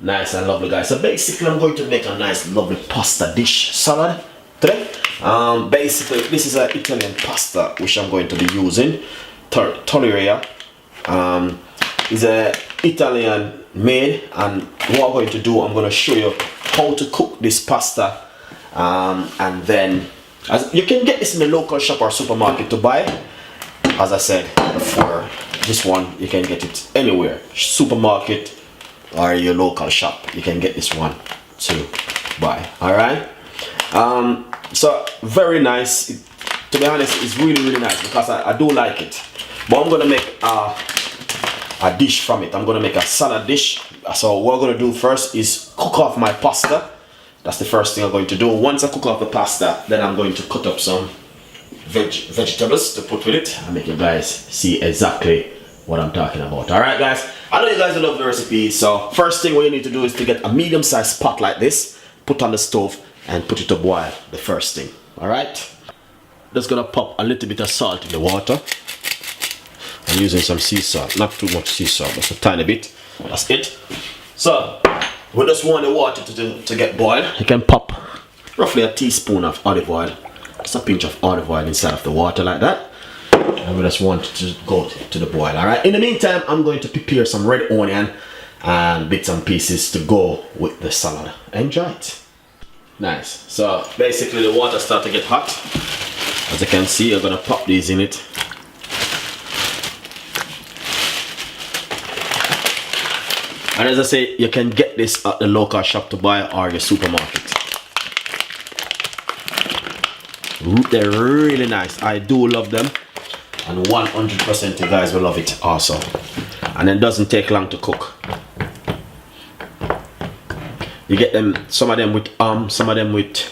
Nice and lovely, guys. So basically I'm going to make a nice lovely pasta dish salad today. Basically this is an Italian pasta which I'm going to be using. Tortelloni is a Italian made, and what I'm going to do, I'm going to show you how to cook this pasta, and then as you can get this in the local shop or supermarket to buy. As I said before, this one you can get it anywhere, supermarket or your local shop, you can get this one to buy. All right, so very nice. To be honest, it's really nice because I do like it. But I'm gonna make a dish from it. I'm gonna make a salad dish. So what I'm gonna do first is cook off my pasta. That's the first thing I'm going to do. Once I cook off the pasta, then I'm going to cut up some vegetables to put with it and make you guys see exactly what I'm talking about. Alright guys, I know you guys love the recipe, so first thing what you need to do is to get a medium-sized pot like this, put on the stove and put it to boil the first thing. Alright, just gonna pop a little bit of salt in the water. I'm using some sea salt, not too much sea salt, just a tiny bit. That's it. So we just want the water to get boiled. You can pop roughly a teaspoon of olive oil, just a pinch of olive oil inside of the water like that, and we just want it to go to the boil. All right, in the meantime I'm going to prepare some red onion and bits and pieces to go with the salad. Enjoy it. Nice. So basically the water starts to get hot. As you can see, I'm gonna pop these in it. And as I say, you can get this at the local shop to buy or your supermarket. They're really nice. I do love them, and 100% you guys will love it also. And it doesn't take long to cook. You get them, some of them with some of them with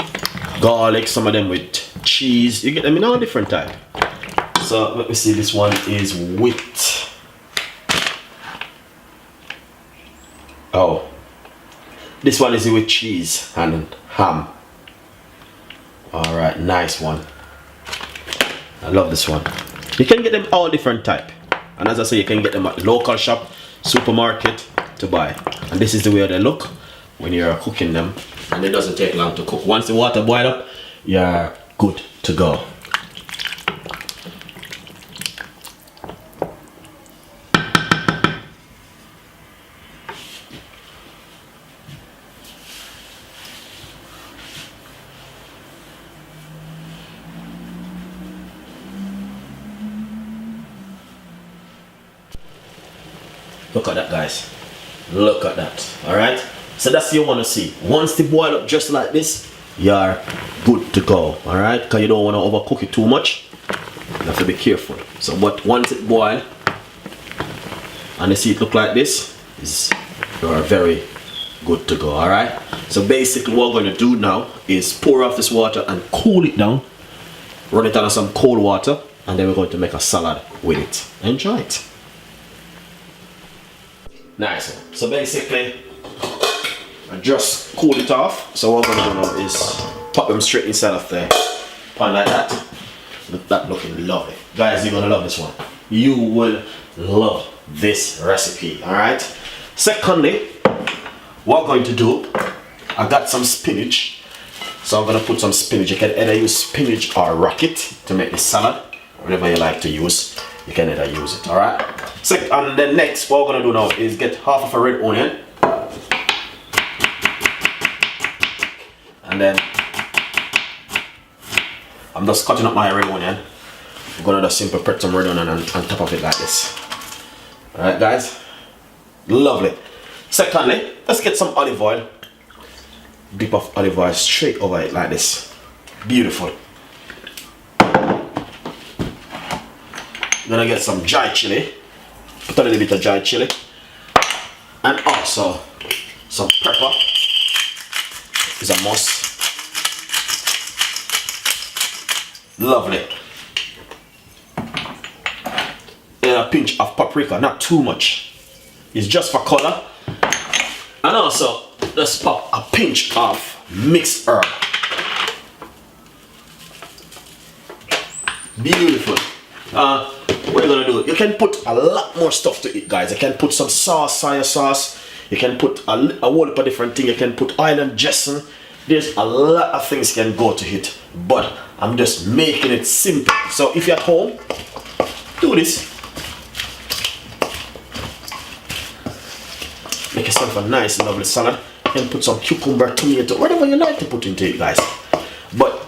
garlic, some of them with cheese. You get them in all different type. So let me see, this one is with, oh, this one is with cheese and ham. All right, nice one. I love this one. You can get them all different type, and as I say, you can get them at local shop, supermarket to buy. And this is the way they look when you're cooking them, and it doesn't take long to cook. Once the water boils up, you're good to go. Look at that, guys. Look at that. All right, so that's what you want to see. Once they boil up just like this, you're good to go. All right, because you don't want to overcook it too much. You have to be careful. So but once it boils and you see it look like this, you're very good to go. All right, so basically what we're going to do now is pour off this water and cool it down, run it under some cold water, and then we're going to make a salad with it. Enjoy it. Nice. So basically I just cool it off. So what I'm gonna do now is pop them straight inside of the pan like that. Look, that looking lovely. Guys, you're gonna love this one. You will love this recipe. Alright. Secondly, what I'm going to do, I got some spinach. So I'm gonna put some spinach. You can either use spinach or rocket to make the salad. Whatever you like to use, you can either use it. Alright. So, and then next, what we're gonna do now is get half of a red onion, and then I'm just cutting up my red onion. I'm gonna just simply put some red onion on top of it like this. All right, guys, lovely. Secondly, let's get some olive oil. Dip of olive oil straight over it like this. Beautiful. Gonna get some dry chili. Put a little bit of dry chili, and also some pepper is a must. Lovely. And a pinch of paprika, not too much. It's just for color. And also let's pop a pinch of mixed herb. Beautiful. what you're gonna do, you can put a lot more stuff to it, guys. You can put some sauce, soya sauce. You can put a whole heap of different things. You can put oil and dressing. There's a lot of things can go to it, but I'm just making it simple. So if you're at home, do this. Make yourself a nice, lovely salad. You can put some cucumber, tomato, whatever you like to put into it, guys. But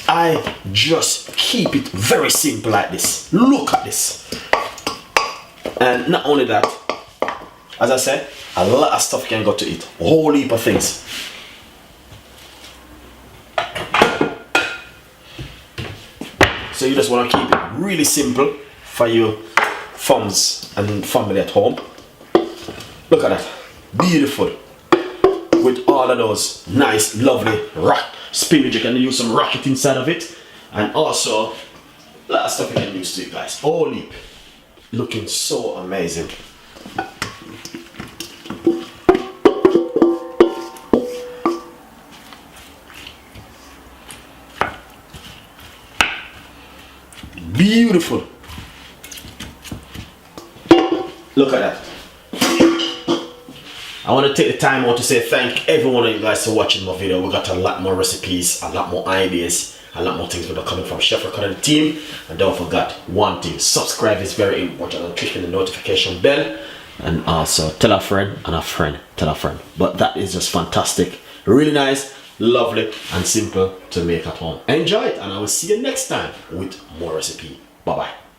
I just keep it very simple like this. Look at this. And not only that, as I said, a lot of stuff can go to it. A whole heap of things. So you just want to keep it really simple for your friends and family at home. Look at that. Beautiful. With all of those nice, lovely spinach. You can use some rocket inside of it. And also, a lot of stuff you can use to it, guys. Whole heap. Looking so amazing. Beautiful. Look at that. I want to take the time out to say thank every one of you guys for watching my video. We got a lot more recipes, a lot more ideas, a lot more things that are coming from Chef Ricardo and the team. And don't forget one thing, subscribe is very important, and clicking the notification bell, and also tell a friend and a friend tell a friend. But that is just fantastic, really nice, lovely and simple to make at home. Enjoy it, and I will see you next time with more recipe. Bye bye.